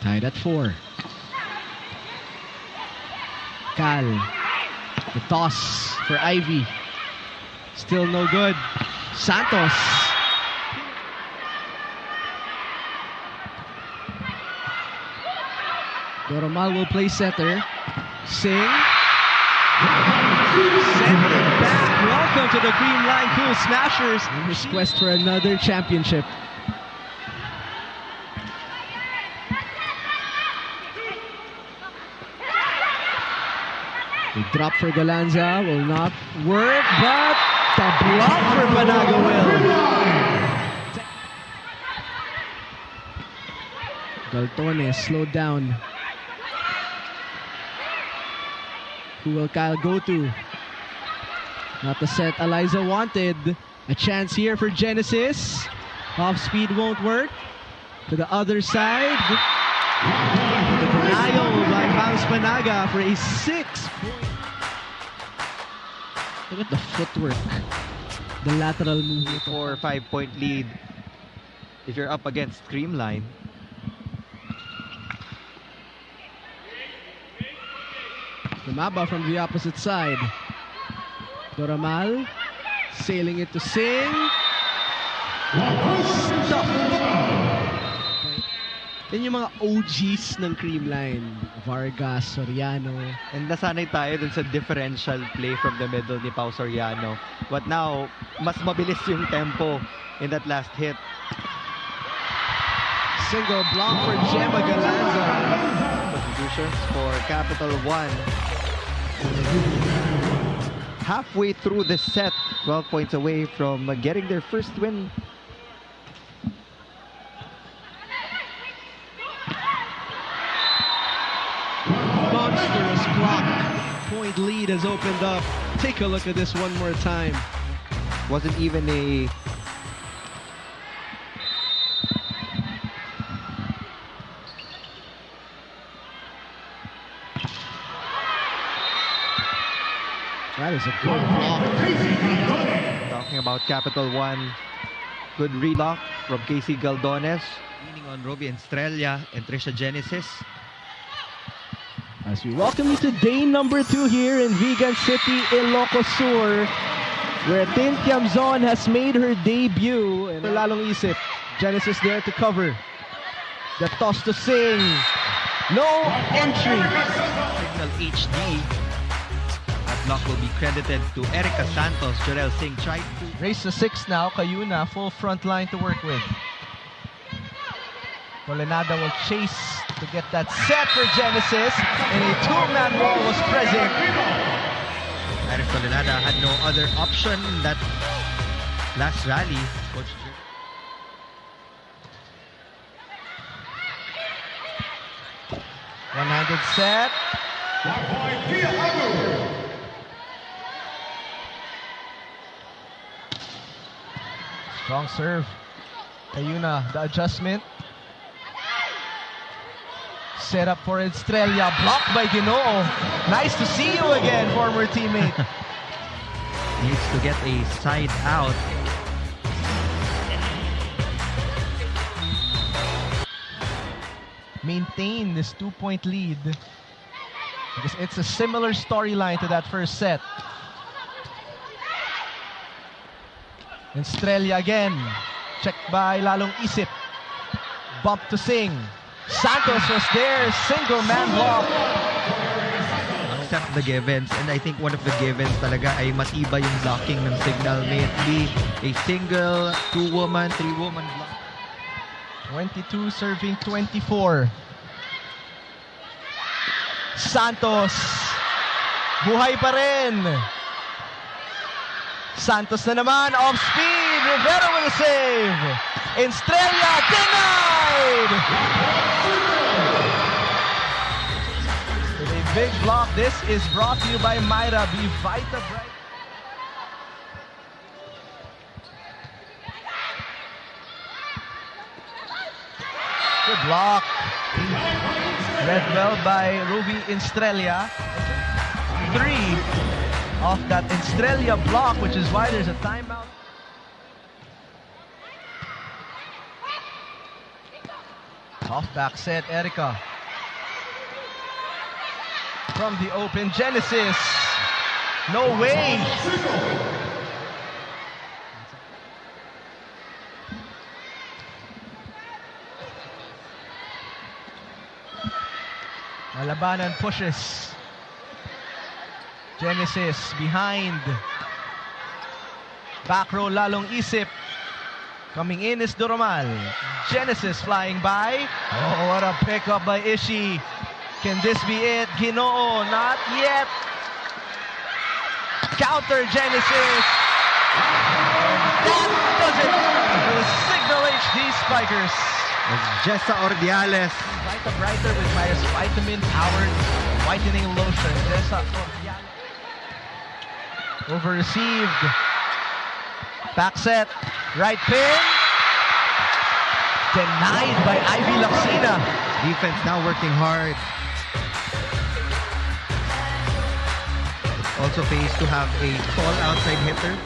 Tied at 4. Cal. The toss for Ivy. Still no good. Santos. Doromal will play center. Sing. Send it back. Welcome to the Green Line Cool Smashers. In his quest for another championship. The drop for Galanza will not work, but the block for Banaga will. Galtones slowed down. Who will Kyle go to? Not the set Eliza wanted. A chance here for Genesis. Off speed won't work. To the other side. The denial by Pams Banaga for a 6-point. Look at the footwork. The lateral movement. 4 or 5 point lead if you're up against Creamline. Lumaba from the opposite side. Doramal sailing it to Sing. Stuffed. Yan yung mga OGs ng Creamline. Vargas, Soriano. And nasanay tayo dun sa differential play from the middle ni Pau Soriano. But now, mas mabilis yung tempo in that last hit. Single block for Gemma Galanza. Substitutions for Capital One. Halfway through the set, 12 points away from getting their first win. Monstrous block. Point lead has opened up. Take a look at this one more time. Wasn't even a... That is a good block. Talking about Capital One. Good relock from Casey Galdones. Leaning on Robbie Estrella and Trisha Genesis. As we welcome you to day number 2 here in Vigan City, Ilocos Sur, where Tin Tiamzon has made her debut. And lalong isip, Genesis there to cover. The toss to Sing. No entry. Signal HD. That block will be credited to Erica Santos. Jorel Singh tried to Race to 6 now. Kayuna, full front line to work with. Molinada will chase to get that set for Genesis, and a 2-man wall was present. Iris Molinada had no other option in that last rally. Coach One-handed set. Strong serve. Ayuna, the adjustment. Set up for Estrella. Blocked by Ginoo. Nice to see you again, former teammate. needs to get a side out. Maintain this 2-point lead. Because it's a similar storyline to that first set. Estrella again. Checked by Lalong Isip. Bump to Sing. Santos was there. Single man block. Accept the givens, and I think one of the givens talaga ay matibay yung blocking ng Signal. May it be a single, 2-woman, 3-woman block. 22 serving 24. Santos. Buhay pa rin. Santos na naman. Off speed. Rivera with a save. Estrella denied. With a big block. This is brought to you by Myra. Be Vita Bright. Good block. Read well by Ruby Estrella. 3 off that Estrella block, which is why there's a timeout. Off back set, Erica. From the open, Genesis. No way! Malabanan pushes. Genesis behind. Back row lalong isip. Coming in is Doromal. Genesis flying by. Oh, what a pickup by Ishi. Can this be it? Ginoo, not yet. Counter Genesis. That does it for the Signal HD Spikers. Jessa Ordiales. Brighter with Myers vitamin-powered whitening lotion. Jessa Ordiales. Over received. Back set. Right pin. Denied by Ivy Laxina. Defense now working hard. Also pays to have a tall outside hitter.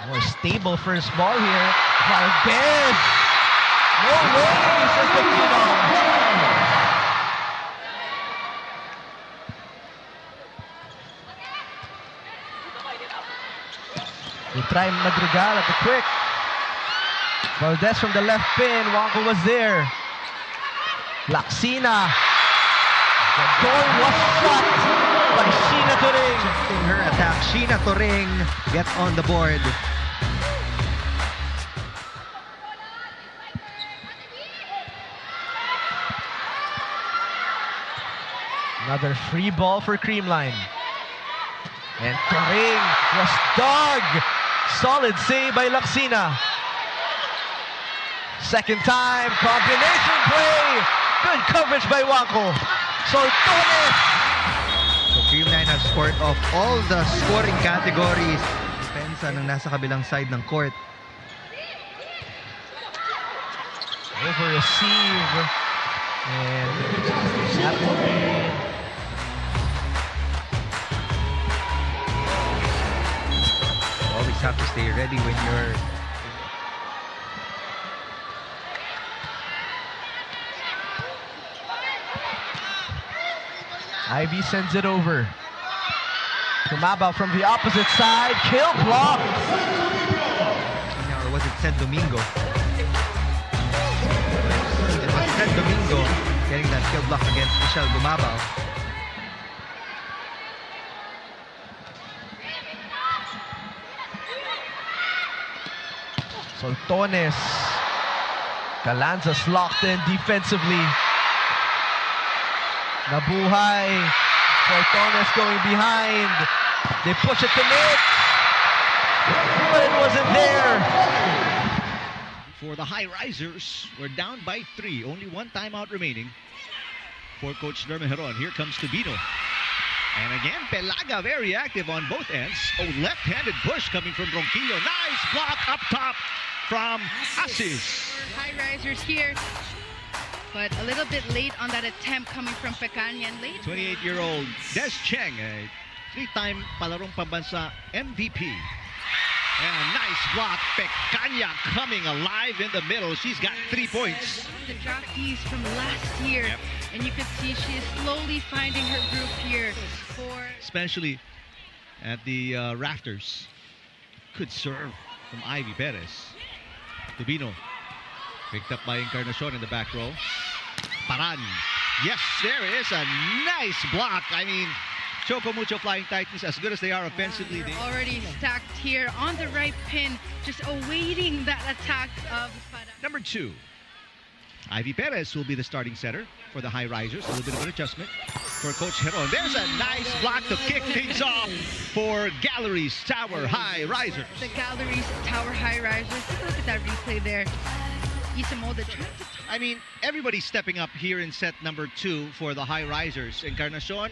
More stable first ball here. Valdez. No way, says the Phenom. They try Madrigal at the quick. Valdez from the left pin. Wonko was there. Laxina. The goal was shot by Sheena Turing. In her attack, Sheena Turing gets on the board. Another free ball for Creamline. And Turing was dug. Solid save by Laxina. Second time, combination play. Good coverage by Wako. Soltones. So Creamline has scored off all the scoring categories. Depensa ng nasa kabilang side ng court. Over receive. And that will be... Always have to stay ready when you're... Ivy sends it over. Kumaba from the opposite side. Kill block. Or was it Ted Domingo? It was Ted Domingo getting that kill block against Michelle Gumabao. Soltones. Calanzas locked in defensively. Nabuhay. Soltones going behind. They push it to net. But it wasn't there. For the high risers, we're down by 3. Only one timeout remaining for Coach Derma Heron. Here comes Tubino. And again, Pelaga very active on both ends. Oh, left-handed push coming from Ronquillo. Nice block up top from Asis. High risers here, but a little bit late on that attempt coming from Pecanyan. Late. 28-year-old Des Cheng, a 3-time palarong pambansa MVP. And a nice block. Pecanya coming alive in the middle. She's got 3 points. The jockeys from last year, and you can see she is slowly finding her groove here. Especially at the rafters. Good serve from Ivy Perez. Tubino picked up by Encarnacion in the back row. Paran. Yes, there is a nice block. I mean, Choco Mucho Flying Titans, as good as they are offensively. They're already stacked here on the right pin, just awaiting that attack of Paran. Number 2. Ivy Perez will be the starting setter for the high risers. A little bit of an adjustment for Coach Heron. There's a nice block to kick things off for Galleries Tower High Risers. The Galleries Tower High Risers. Take a look at that replay there. Isamoda trying to... I mean, everybody's stepping up here in set number 2 for the high risers. Encarnacion,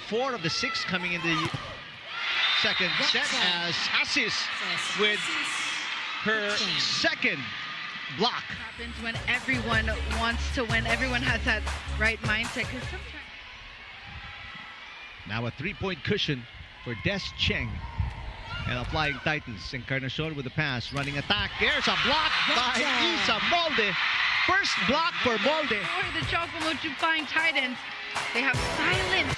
4 of the 6 coming in the second set as Asis with her second block. Happens when everyone wants to win. Everyone has that right mindset. Because sometimes... Now a 3-point cushion for Des Cheng. And the Flying Titans. Encarnacion with the pass. Running attack. There's a block by Isa Molde. First block for Molde. For the Chocomochu Flying Titans, they have silence.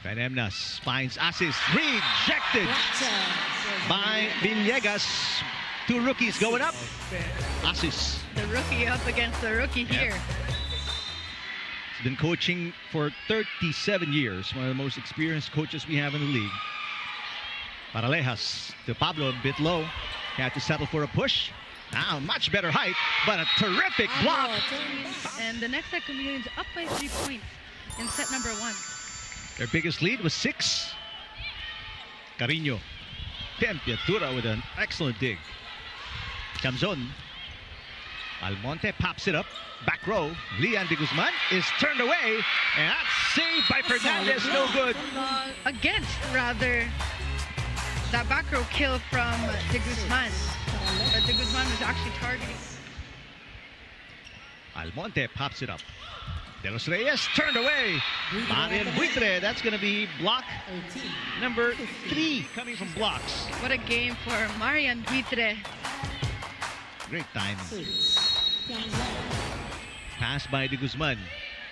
Fenemnas finds assist. Rejected by Villegas. Two rookies going up. Assist. The rookie up against the rookie here. He's been coaching for 37 years. One of the most experienced coaches we have in the league. Paralejas to Pablo, a bit low. Had to settle for a push. Now, much better height, but a terrific block. And the next set, Chameleons up by 3 points in set number 1. Their biggest lead was 6. Carino. Tempiatura with an excellent dig. Chamzon. Almonte pops it up. Back row. Lian de Guzman is turned away. And that's saved by Fernandez. No good. Against, rather, that back row kill from de Guzman. But de Guzman was actually targeting. Almonte pops it up. De Los Reyes turned away. Marian Buitre. That's going to be block number 3 coming from blocks. What a game for Marian Buitre. Great time. Pass by de Guzman.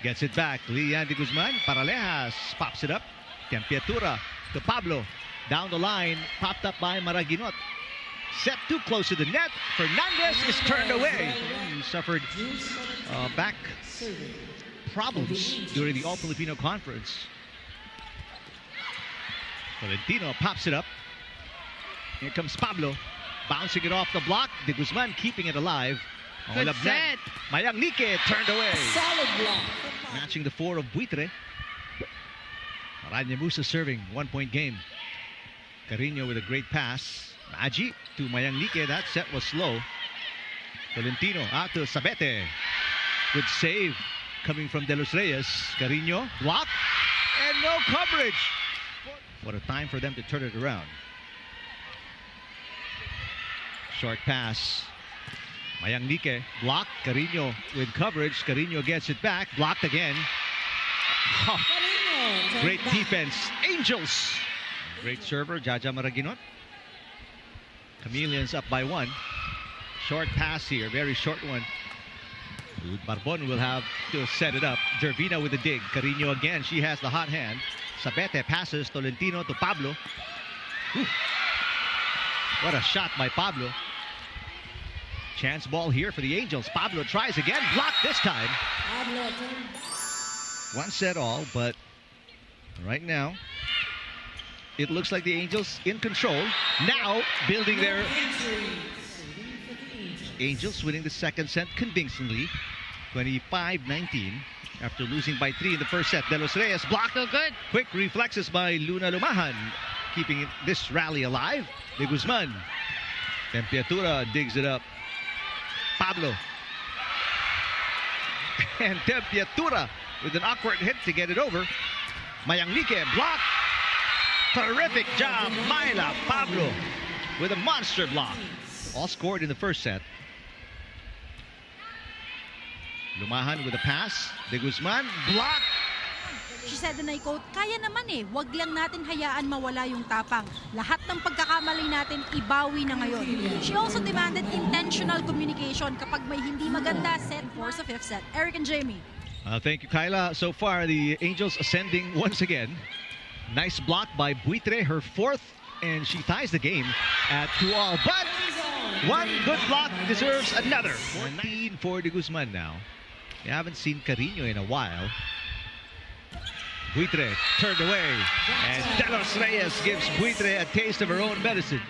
Gets it back. Lian de Guzman. Paralejas pops it up. Tempiatura to Pablo. Down the line. Popped up by Maraginot. Set too close to the net. Fernandez is turned away. He suffered back problems during the All-Filipino Conference. Valentino pops it up. Here comes Pablo. Bouncing it off the block. De Guzman keeping it alive. Good set. Mayang Nike turned away. Solid block. Matching the 4 of Buitre. Aranyamusa serving 1-point game. Carino with a great pass. Maji to Mayang Nike. That set was slow. Valentino out to Sabete. Good save coming from De Los Reyes. Carino block and no coverage. What a time for them to turn it around. Short pass. Mayang Nike blocked. Carino with coverage. Carino gets it back. Blocked again. Oh, great defense. Angels. Great server, Jaja Maraginot. Chameleons up by 1. Short pass here. Very short one. Barbon will have to set it up. Gervina with the dig. Carino again. She has the hot hand. Sabete passes Tolentino to Pablo. Whew. What a shot by Pablo. Chance ball here for the Angels. Pablo tries again. Blocked this time. One set all, but right now it looks like the Angels in control. Now building their... Angels winning the second set convincingly. 25-19 after losing by 3 in the first set. De Los Reyes blocked. So good. Quick reflexes by Luna Lumahan, keeping this rally alive. De Guzman. Tempiatura digs it up. Pablo. And Tempiatura with an awkward hit to get it over. Mayang Nike block. Terrific job, Myla Pablo with a monster block. All scored in the first set. Lumahan with a pass. De Guzman block. She said, and I quote, kaya naman eh, wag lang natin hayaan mawala yung tapang. Lahat ng pagkakamali natin, ibawi na ngayon. She also demanded intentional communication kapag may hindi maganda set for sa 5th set. Eric and Jamie. Thank you, Kyla. So far, the Angels ascending once again. Nice block by Buitre, her 4th, and she ties the game at 2-all. But one good block deserves another. 14 for De Guzman now. We haven't seen Carino in a while. Buitre turned away, and De Los Reyes gives Buitre a taste of her own medicine.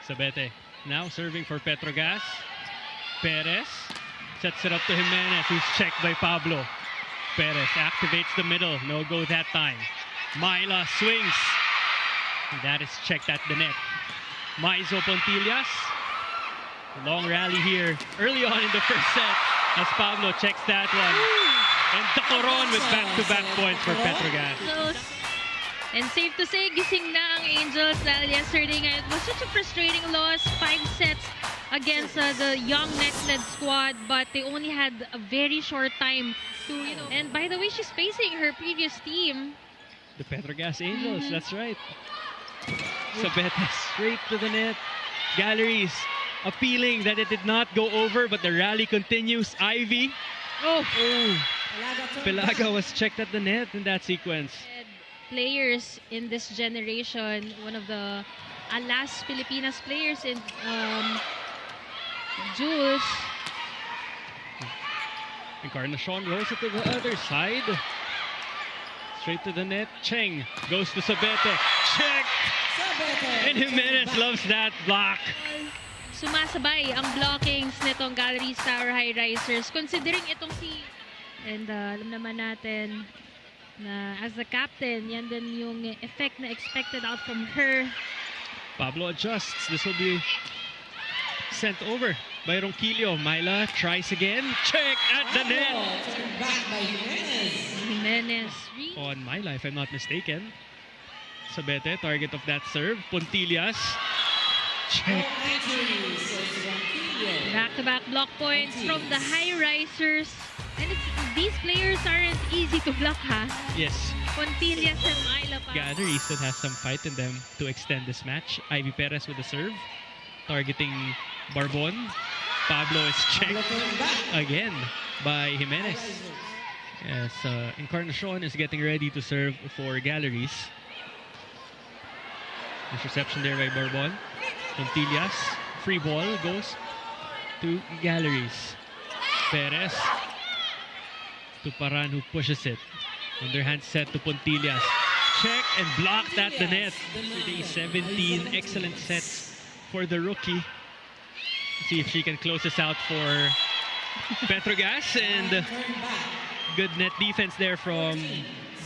Sabete now serving for Petrogas. Perez sets it up to Jimenez, who's checked by Pablo. Perez activates the middle, no go that time. Myla swings. That is checked at the net. Maizo Pontillas. Long rally here early on in the first set as Pablo checks that one. And Dacoron with back-to-back points for Petrogas. And safe to say, gising na ang Angels dahil yesterday nga, it was such a frustrating loss. 5 sets against the young next-led squad, but they only had a very short time to, And by the way, she's facing her previous team. The Petrogas Angels, that's right. Sabete straight to the net. Galleries appealing that it did not go over, but the rally continues. Ivy. Oh. Pelaga was checked at the net in that sequence. Players in this generation, one of the last Filipinas players in Jules. Encarnacion rolls it to the other side. Straight to the net. Cheng goes to Sabete. Check! And Jimenez loves that block. Sumasabay ang blockings nitong Gallery Star High Risers. Considering itong si... And alam naman natin na as the captain, yan din yung effect na expected out from her. Pablo adjusts. This will be sent over by Ronquillo. Myla tries again. Check at the net. Jimenez. On Myla, if I'm not mistaken. Sabete, target of that serve. Puntillas. Check. Back-to-back block points from the High Risers. And these players aren't easy to block, ha? Yes. Puntillas and Myla pa. Gallery still has some fight in them to extend this match. Ivy Perez with the serve. Targeting Barbon. Pablo is checked again by Jimenez. Yes, Encarnacion is getting ready to serve for Galleries. Interception there by Barbon. Puntillas. Free ball goes to Galleries. Perez to Paran, who pushes it. Underhand set to Puntillas. Check and blocked at the net. Today 17 excellent sets for the rookie. See if she can close this out for Petrogas, and good net defense there from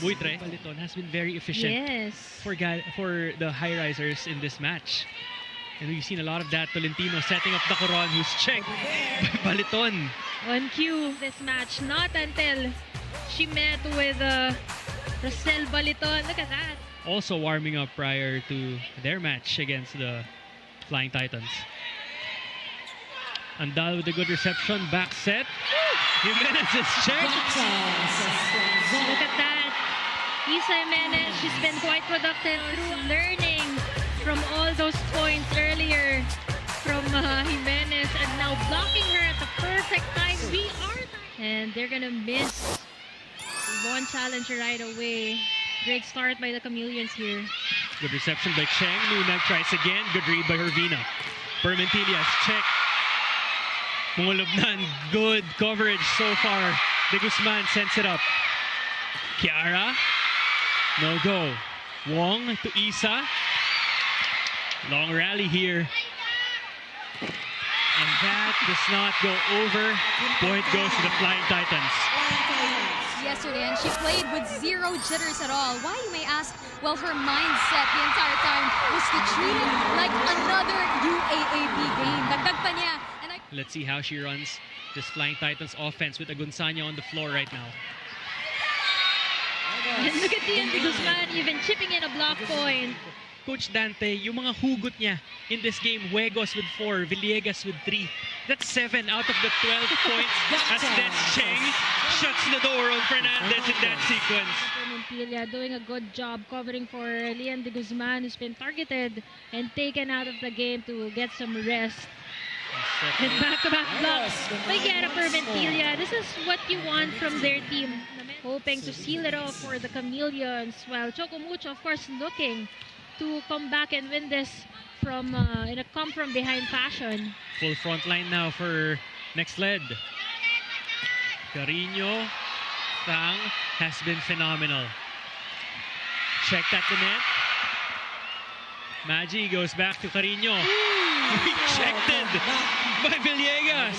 Buitre. Baliton has been very efficient Yes. for the high risers in this match. And we've seen a lot of that. Tolentino setting up the Coron, who's checked by Baliton. On cue this match, not until she met with Rosel Baliton. Look at that. Also warming up prior to their match against the Flying Titans. Andal with a good reception, back set. Jimenez is checked. Look at that. Isa Jimenez, she's been quite productive through learning from all those points earlier from Jimenez, and now blocking her at the perfect time. And they're gonna miss one challenger right away. Great start by the Chameleons here. Good reception by Cheng. Nunag tries again. Good read by Hervina. Permentillas, check. Mungulubnan, good coverage so far. De Guzman sends it up. Kiara, no go. Wong to Isa. Long rally here. And that does not go over. Point goes to the Flying Titans. Yesterday, and she played with zero jitters at all. Why, you may ask? Well, her mindset the entire time was to treat it like another UAAP game. Dagdag pa niya. Let's see how she runs this Flying Titans offense with Agunsanya on the floor right now. And look at De Guzman even chipping in a block point. Coach Dante, yung mga hugot niya in this game, Huegos with 4, Villegas with 3. That's 7 out of the 12 points as Des Cheng shuts the door on Fernandez in that sequence. Montilla doing a good job covering for Lian De Guzman, who's been targeted and taken out of the game to get some rest. And back-to-back blocks by Guerra Perventilla. This is what you want from their team. Hoping to seal it off for the Chameleons, while Choco Mucho, of course, looking to come back and win this from in a come-from-behind fashion. Full front line now for next lead. Carino, Fang has been phenomenal. Checked at the net. Maggie goes back to Carino. Rejected by Villegas.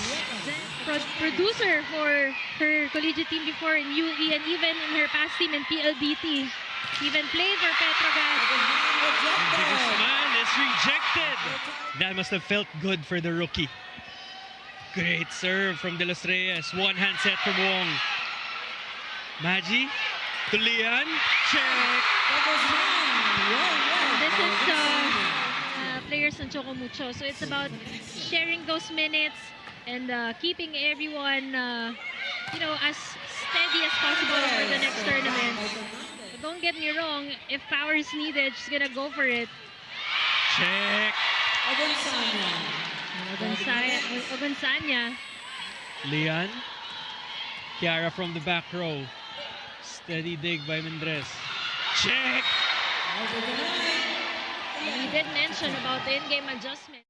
Producer for her collegiate team before in UE, and even in her past team in PLDT. Even played for Petrogas. De Guzman is rejected. That must have felt good for the rookie. Great serve from De Los Reyes. One hand set from Wong. Maggie to Lian. Check. This is players on Choco Mucho. So it's about sharing those minutes and keeping everyone, as steady as possible for the next tournament. don't get me wrong, if power is needed, she's gonna go for it. Check. Ogunsanya. Lian. Kiara from the back row. Steady dig by Mendres. Check. We did mention about the in-game adjustment.